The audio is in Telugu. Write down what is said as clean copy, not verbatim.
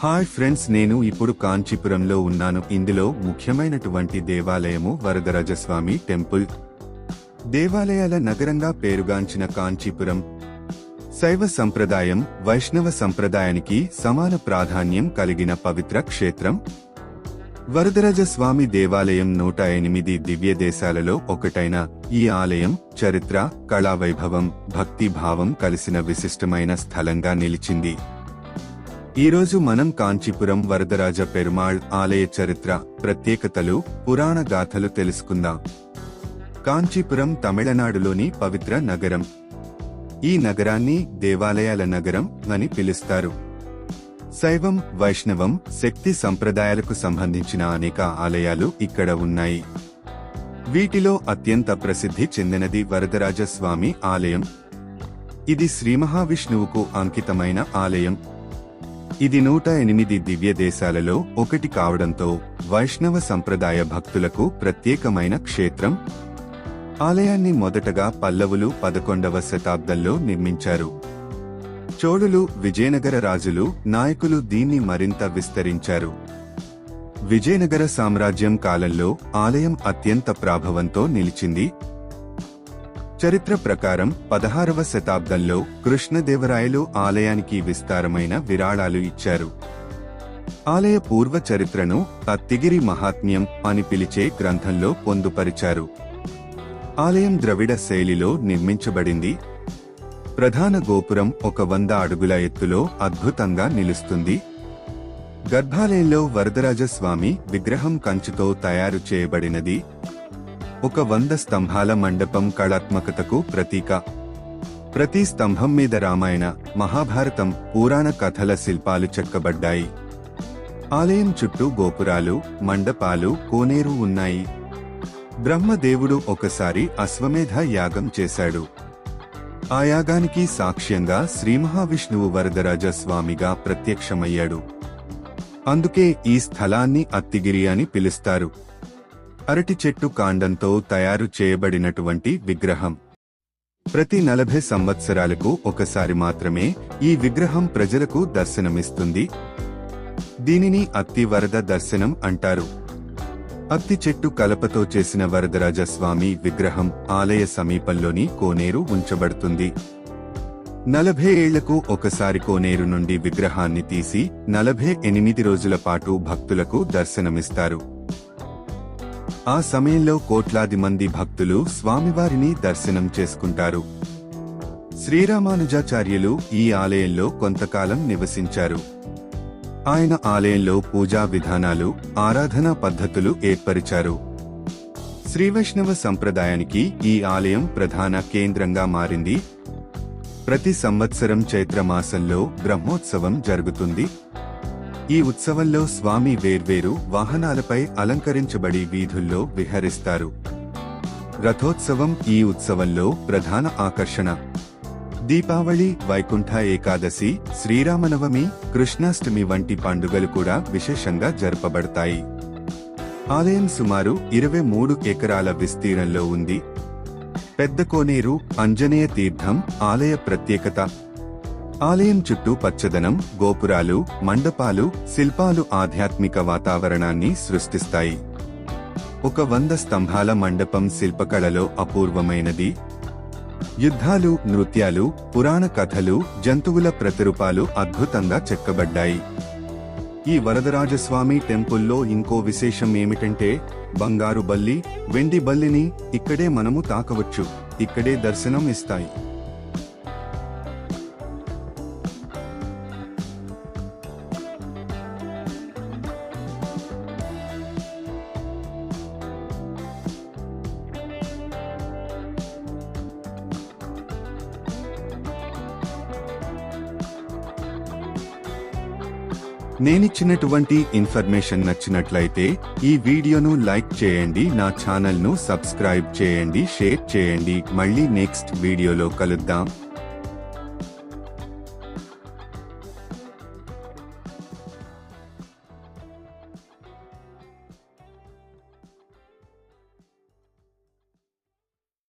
హాయ్ ఫ్రెండ్స్, నేను ఇప్పుడు కాంచీపురంలో ఉన్నాను. ఇందులో ముఖ్యమైనటువంటి దేవాలయము వరదరాజస్వామి టెంపుల్. దేవాలయాల నగరంగా పేరుగాంచిన కాంచీపురం శైవ సంప్రదాయం, వైష్ణవ సంప్రదాయానికి సమాన ప్రాధాన్యం కలిగిన పవిత్ర క్షేత్రం. వరదరాజస్వామి దేవాలయం 108 దివ్య దేశాలలో ఒకటైన ఈ ఆలయం చరిత్ర, కళావైభవం, భక్తి భావం కలిసిన విశిష్టమైన స్థలంగా నిలిచింది. ఈరోజు మనం కాంచీపురం వరదరాజ పెరుమాళ్ ఆలయ చరిత్ర, ప్రత్యేకతలు, పురాణ గాథలు తెలుసుకుందాం. కాంచీపురం తమిళనాడులోని పవిత్ర నగరం. ఈ నగరాన్ని దేవాలయాల నగరం అని పిలుస్తారు. శైవం, వైష్ణవం, శక్తి సంప్రదాయాలకు సంబంధించిన అనేక ఆలయాలు ఇక్కడ ఉన్నాయి. వీటిలో అత్యంత ప్రసిద్ధి చెందినది వరదరాజస్వామి ఆలయం. ఇది శ్రీ మహావిష్ణువుకు అంకితమైన ఆలయం. ఇది 108 దివ్య దేశాలలో ఒకటి కావడంతో వైష్ణవ సంప్రదాయ భక్తులకు ప్రత్యేకమైన క్షేత్రం. ఆలయాన్ని మొదటగా పల్లవులు 11వ శతాబ్దంలో నిర్మించారు. చోళులు, విజయనగర రాజులు, నాయకులు దీన్ని మరింత విస్తరించారు. విజయనగర సామ్రాజ్యం కాలంలో ఆలయం అత్యంత ప్రాభవంతో నిలిచింది. చరిత్ర ప్రకారం 16వ శతాబ్దంలో కృష్ణదేవరాయలు ఆలయానికి విస్తారమైన విరాళాలు ఇచ్చారు. ఆలయ పూర్వ చరిత్రను అత్తిగిరి మహాత్మ్యం అని పిలిచే గ్రంథంలో పొందుపరిచారు. ఆలయం ద్రవిడ శైలిలో నిర్మించబడింది. ప్రధాన గోపురం 100 అడుగుల ఎత్తులో అద్భుతంగా నిలుస్తుంది. గర్భాలయంలో వరదరాజస్వామి విగ్రహం కంచుతో తయారు చేయబడినది. 100 స్తంభాల మండపం కళాత్మకతకు ప్రతీక. ప్రతి స్తంభం మీద రామాయణ, మహాభారతం, పురాణ కథల శిల్పాలు చెక్కబడ్డాయి. ఆలయం చుట్టూ గోపురాలు, మండపాలు, కోనేరు ఉన్నాయి. బ్రహ్మదేవుడు ఒకసారి అశ్వమేధ యాగం చేశాడు. ఆ యాగానికి సాక్ష్యంగా శ్రీ మహావిష్ణువు వరదరాజ స్వామిగా ప్రత్యక్షమయ్యాడు. అందుకే ఈ స్థలాన్ని అత్తిగిరి అని పిలుస్తారు. అరటి చెట్టు కాండంతో తయారు చేయబడినటువంటి విగ్రహం. ప్రతి 40 సంవత్సరాలకు ఒకసారి మాత్రమే ఈ విగ్రహం ప్రజలకు దర్శనమిస్తుంది. దీనిని అత్తి వరద దర్శనం అంటారు. అత్తి చెట్టు కలపతో చేసిన వరదరాజస్వామి విగ్రహం ఆలయ సమీపంలోని కోనేరు ఉంచబడుతుంది. 40 ఏళ్లకు ఒకసారి కోనేరు నుండి విగ్రహాన్ని తీసి 48 రోజుల పాటు భక్తులకు దర్శనమిస్తారు. ఆ సమయంలో కోట్లాది మంది భక్తులు స్వామివారిని దర్శనం చేసుకుంటారు. శ్రీరామానుజాచార్యులు ఈ ఆలయంలో కొంతకాలం నివసించారు. ఆయన ఆలయంలో పూజా విధానాలు, ఆరాధనా పద్ధతులు ఏర్పరిచారు. శ్రీవైష్ణవ సంప్రదాయానికి ఈ ఆలయం ప్రధాన కేంద్రంగా మారింది. ప్రతి సంవత్సరం చైత్రమాసంలో బ్రహ్మోత్సవం జరుగుతుంది. ఈ ఉత్సవంలో స్వామి వేర్వేరు వాహనాలపై అలంకరించబడి వీధుల్లో విహరిస్తారు. రథోత్సవం ఈ ఉత్సవంలో ప్రధాన ఆకర్షణ. దీపావళి, వైకుంఠ ఏకాదశి, శ్రీరామనవమి, కృష్ణాష్టమి వంటి పండుగలు కూడా విశేషంగా జరపబడతాయి. ఆలయం సుమారు 23 ఎకరాల విస్తీర్ణంలో ఉంది. పెద్ద కోనేరు, ఆంజనేయ తీర్థం ఆలయ ప్రత్యేకత. ఆలయం చుట్టూ పచ్చదనం, గోపురాలు, మండపాలు, శిల్పాలు ఆధ్యాత్మిక వాతావరణాన్ని సృష్టిస్తాయి. 100 స్తంభాల మండపం శిల్పకళలో అపూర్వమైనది. యుద్ధాలు, నృత్యాలు, పురాణ కథలు, జంతువుల ప్రతిరూపాలు అద్భుతంగా చెక్కబడ్డాయి. ఈ వరదరాజస్వామి టెంపుల్లో ఇంకో విశేషం ఏమిటంటే బంగారు బల్లి, వెండి బల్లిని ఇక్కడే మనము తాకవచ్చు. ఇక్కడే దర్శనం ఇస్తాయి. నేనిచ్చినటువంటి ఇన్ఫర్మేషన్ నచ్చినట్లయితే ఈ వీడియోను లైక్ చేయండి, నా ఛానల్ను సబ్స్క్రైబ్ చేయండి, షేర్ చేయండి. మళ్ళీ నెక్స్ట్ వీడియోలో కలుద్దాం.